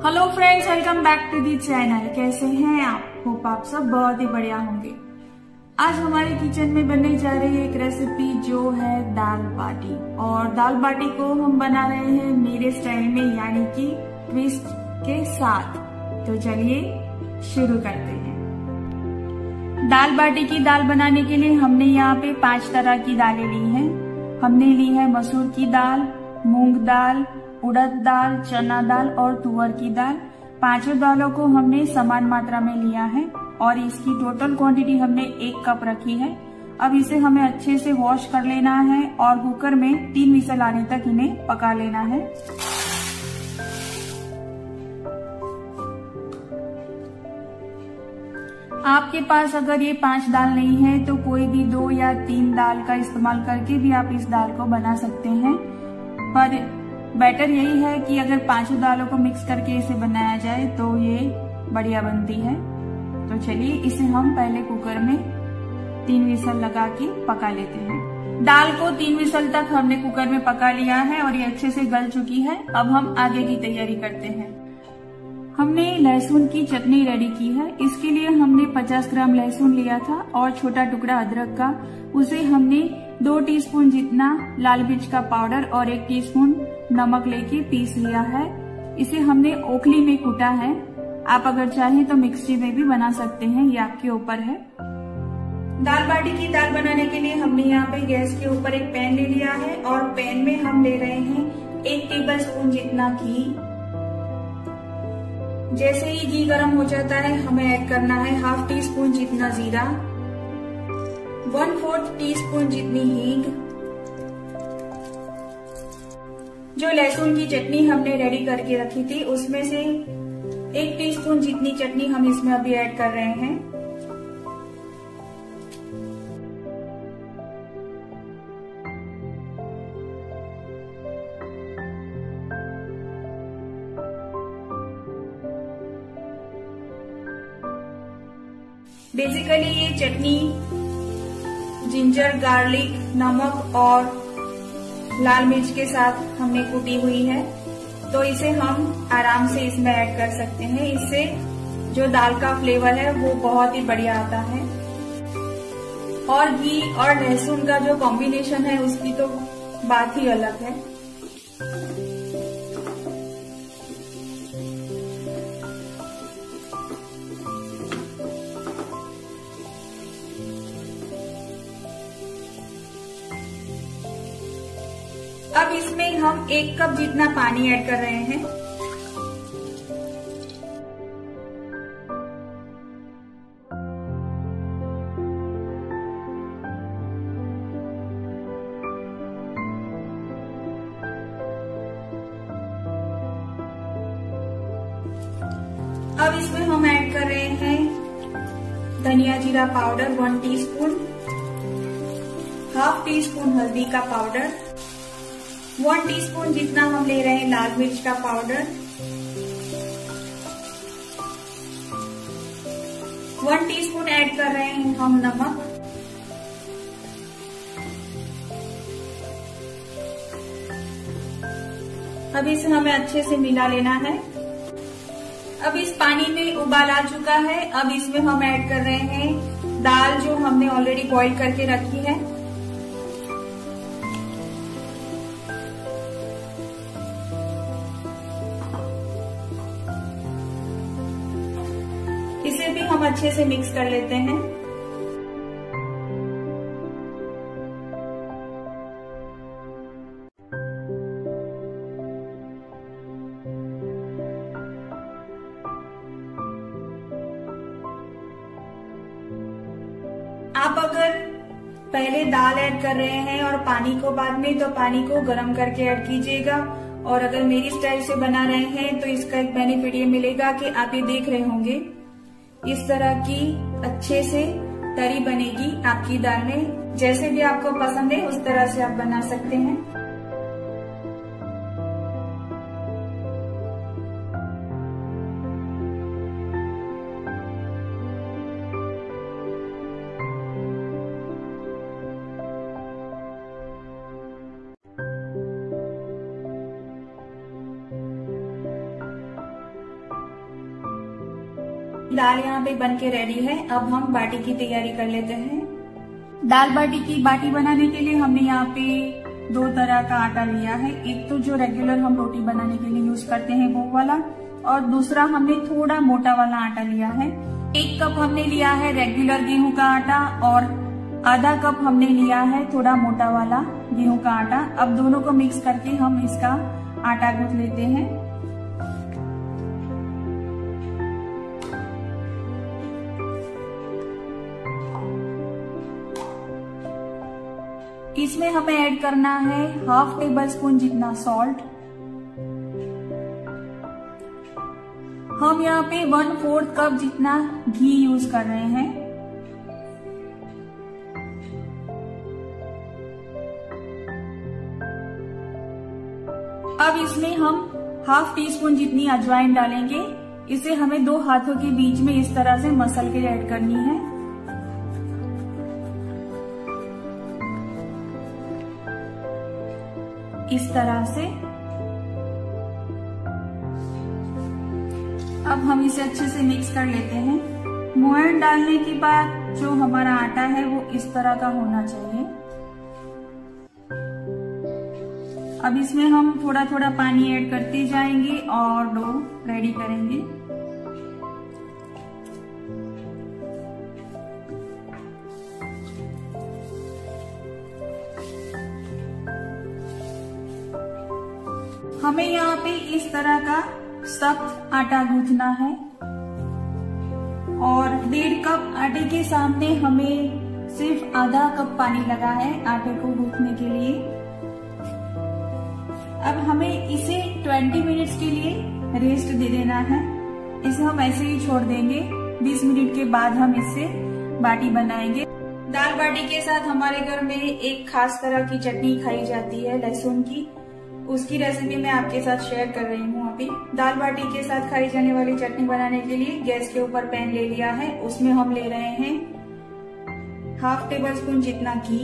Hello friends, welcome back to the channel. कैसे हैं आप? होप आप सब बहुत ही बढ़िया होंगे। आज हमारे किचन में बनने जा रही है एक रेसिपी जो है दाल बाटी। और दाल बाटी को हम बना रहे हैं मेरे स्टाइल में, यानी कि ट्विस्ट के साथ। तो चलिए शुरू करते हैं। दाल बाटी की दाल बनाने के लिए हमने यहाँ पे 5 तरह की दालें ली हैं। हमने ली है मसूर की दाल, मूंग दाल, उड़द दाल, चना दाल और तुअर की दाल। पांचों दालों को हमने समान मात्रा में लिया है और इसकी टोटल क्वांटिटी हमने 1 कप रखी है। अब इसे हमें अच्छे से वॉश कर लेना है और कुकर में 3 विसल आने तक इन्हें पका लेना है। आपके पास अगर ये 5 दाल नहीं है तो कोई भी 2 या 3 दाल का इस्तेमाल करके भी आप इस दाल को बना सकते हैं, पर बेटर यही है कि अगर 5 दालों को मिक्स करके इसे बनाया जाए तो ये बढ़िया बनती है। तो चलिए इसे हम पहले कुकर में 3 विसल लगा के पका लेते हैं। दाल को 3 विसल तक हमने कुकर में पका लिया है और ये अच्छे से गल चुकी है। अब हम आगे की तैयारी करते हैं। हमने लहसुन की चटनी रेडी की है। इसके लिए हमने 50 ग्राम लहसुन लिया था और छोटा टुकड़ा अदरक का। उसे हमने 2 टीस्पून जितना लाल मिर्च का पाउडर और 1 टीस्पून नमक लेके पीस लिया है। इसे हमने ओखली में कूटा है। आप अगर चाहें तो मिक्सी में भी बना सकते हैं, ये आपके ऊपर है। दाल बाटी की दाल बनाने के लिए हमने यहाँ पे गैस के ऊपर एक पैन ले लिया है और पैन में हम ले रहे हैं 1 टेबलस्पून जितना घी। जैसे ही घी गर्म हो जाता है हमें ऐड करना है ½ टीस्पून जितना जीरा, 1/4 टीस्पून जितनी हींग। जो लहसुन की चटनी हमने रेडी करके रखी थी उसमें से 1 टीस्पून जितनी चटनी हम इसमें अभी ऐड कर रहे हैं। बेसिकली ये चटनी जिंजर, गार्लिक, नमक और लाल मिर्च के साथ हमने कूटी हुई है, तो इसे हम आराम से इसमें ऐड कर सकते हैं। इससे जो दाल का फ्लेवर है वो बहुत ही बढ़िया आता है। और घी और लहसुन का जो कॉम्बिनेशन है उसकी तो बात ही अलग है। अब इसमें हम 1 कप जितना पानी ऐड कर रहे हैं। अब इसमें हम ऐड कर रहे हैं धनिया जीरा पाउडर 1 टीस्पून, ½ टीस्पून हल्दी का पाउडर, 1 टीस्पून जितना हम ले रहे हैं लाल मिर्च का पाउडर, 1 टीस्पून ऐड कर रहे हैं हम नमक, अब इसे हमें अच्छे से मिला लेना है। अब इस पानी में उबाल आ चुका है। अब इसमें हम ऐड कर रहे हैं दाल जो हमने ऑलरेडी बॉईल करके रखी है। इसे भी हम अच्छे से मिक्स कर लेते हैं। आप अगर पहले दाल ऐड कर रहे हैं और पानी को बाद में, तो पानी को गर्म करके ऐड कीजिएगा। और अगर मेरी स्टाइल से बना रहे हैं तो इसका एक बेनिफिट ये मिलेगा कि आप ये देख रहे होंगे इस तरह की अच्छे से तरी बनेगी आपकी दाल में। जैसे भी आपको पसंद है उस तरह से आप बना सकते हैं। दाल यहाँ पे बन के रेडी है। अब हम बाटी की तैयारी कर लेते हैं। दाल बाटी की बाटी बनाने के लिए हमने यहाँ पे 2 तरह का आटा लिया है। एक तो जो रेगुलर हम रोटी बनाने के लिए यूज करते हैं वो वाला, और दूसरा हमने थोड़ा मोटा वाला आटा लिया है। 1 कप हमने लिया है रेगुलर गेहूं का आटा और आधा कप हमने लिया है थोड़ा मोटा वाला गेहूं का आटा। अब दोनों को मिक्स करके हम इसका आटा गूंथ लेते हैं। इसमें हमें ऐड करना है 1/2 टेबल स्पून जितना सॉल्ट। हम यहाँ पे 1/4 कप जितना घी यूज कर रहे हैं। अब इसमें हम 1/2 टीस्पून जितनी अजवाइन डालेंगे। इसे हमें 2 हाथों के बीच में इस तरह से मसल के ऐड करनी है। इस तरह से अब हम इसे अच्छे से मिक्स कर लेते हैं। मोयन डालने के बाद जो हमारा आटा है वो इस तरह का होना चाहिए। अब इसमें हम थोड़ा थोड़ा पानी ऐड करते जाएंगे और डो रेडी करेंगे। हमें यहाँ पे इस तरह का सख्त आटा गूंथना है और 1.5 कप आटे के सामने हमें सिर्फ आधा कप पानी लगा है आटे को गूंथने के लिए। अब हमें इसे 20 मिनट्स के लिए रेस्ट दे देना है। इसे हम ऐसे ही छोड़ देंगे। 20 मिनट के बाद हम इससे बाटी बनाएंगे। दाल बाटी के साथ हमारे घर में एक खास तरह की चटनी खाई जाती है लहसुन की। उसकी रेसिपी मैं आपके साथ शेयर कर रही हूँ अभी। दाल बाटी के साथ खाई जाने वाली चटनी बनाने के लिए गैस के ऊपर पैन ले लिया है। उसमें हम ले रहे हैं 1/2 टेबल स्पून जितना घी।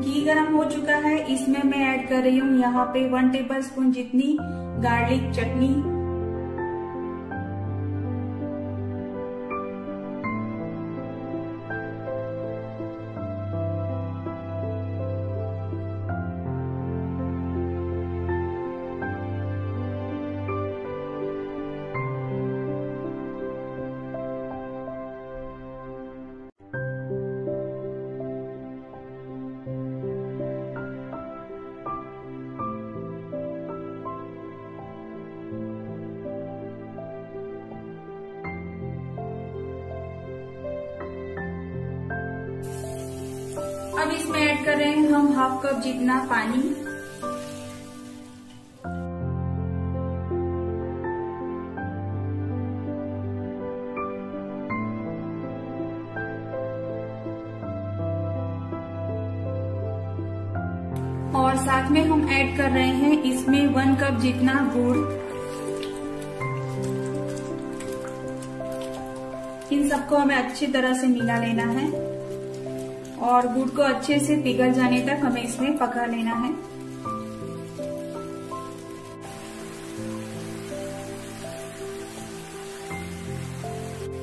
घी गरम हो चुका है। इसमें मैं ऐड कर रही हूँ यहाँ पे 1 टेबल स्पून जितनी गार्लिक चटनी। अब इसमें ऐड कर रहे हैं हम 1/2 कप जितना पानी। और साथ में हम ऐड कर रहे हैं इसमें 1 कप जितना गुड़। इन सबको हमें अच्छी तरह से मिला लेना है और गुड़ को अच्छे से पिघल जाने तक हमें इसमें पका लेना है।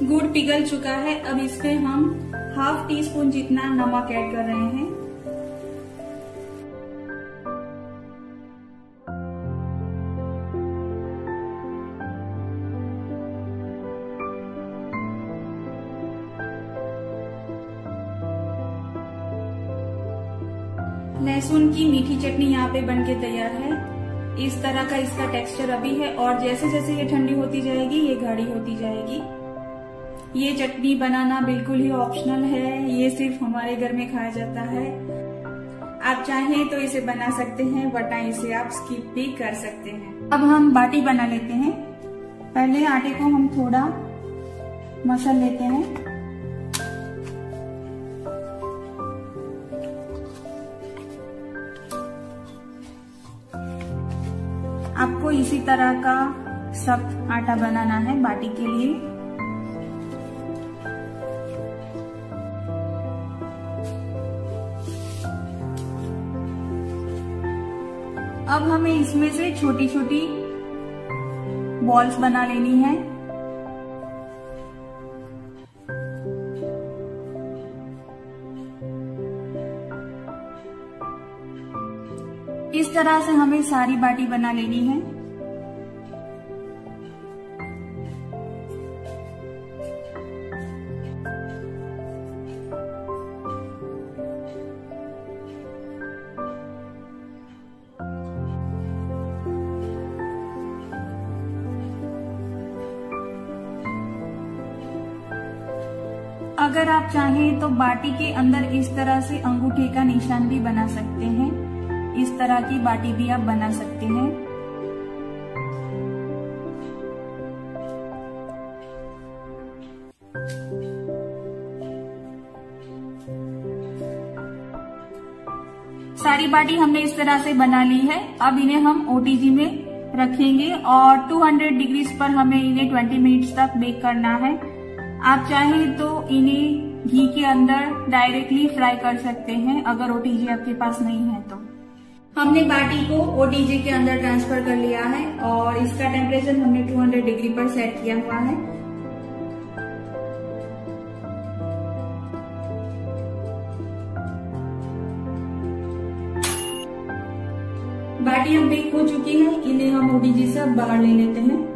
गुड़ पिघल चुका है। अब इसमें हम 1/2 टीस्पून जितना नमक ऐड कर रहे हैं। लहसुन की मीठी चटनी यहाँ पे बनके तैयार है। इस तरह का इसका टेक्सचर अभी है और जैसे जैसे ये ठंडी होती जाएगी ये गाढ़ी होती जाएगी। ये चटनी बनाना बिल्कुल ही ऑप्शनल है। ये सिर्फ हमारे घर में खाया जाता है। आप चाहें तो इसे बना सकते हैं वरना इसे आप स्किप भी कर सकते हैं। अब हम बाटी बना लेते हैं। पहले आटे को हम थोड़ा मसल लेते हैं। आपको इसी तरह का सख्त आटा बनाना है बाटी के लिए। अब हमें इसमें से छोटी छोटी बॉल्स बना लेनी है। इस तरह से हमें सारी बाटी बना लेनी है। अगर आप चाहें तो बाटी के अंदर इस तरह से अंगूठे का निशान भी बना सकते हैं। इस तरह की बाटी भी आप बना सकते हैं। सारी बाटी हमने इस तरह से बना ली है। अब इन्हें हम ओटीजी में रखेंगे और 200 डिग्रीज पर हमें इन्हें 20 मिनट्स तक बेक करना है। आप चाहें तो इन्हें घी के अंदर डायरेक्टली फ्राई कर सकते हैं, अगर ओटीजी आपके पास नहीं है तो। हमने बाटी को ओटीजी के अंदर ट्रांसफर कर लिया है और इसका टेम्परेचर हमने 200 डिग्री पर सेट किया हुआ है। बाटी हम बेक हो चुकी है, इन्हें हम ओटीजी से बाहर ले लेते हैं।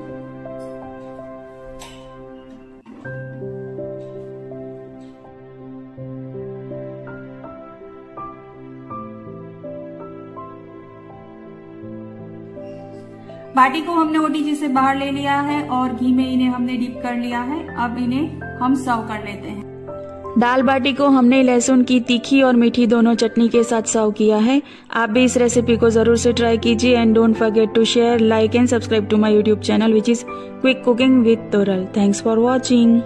बाटी को हमने ओटीजी से बाहर ले लिया है और घी में इन्हें हमने डिप कर लिया है। अब इन्हें हम सर्व कर लेते हैं। दाल बाटी को हमने लहसुन की तीखी और मीठी दोनों चटनी के साथ सर्व किया है। आप भी इस रेसिपी को जरूर से ट्राई कीजिए and don't forget to share, like and subscribe to my YouTube channel which is quick cooking with Toral. Thanks for watching.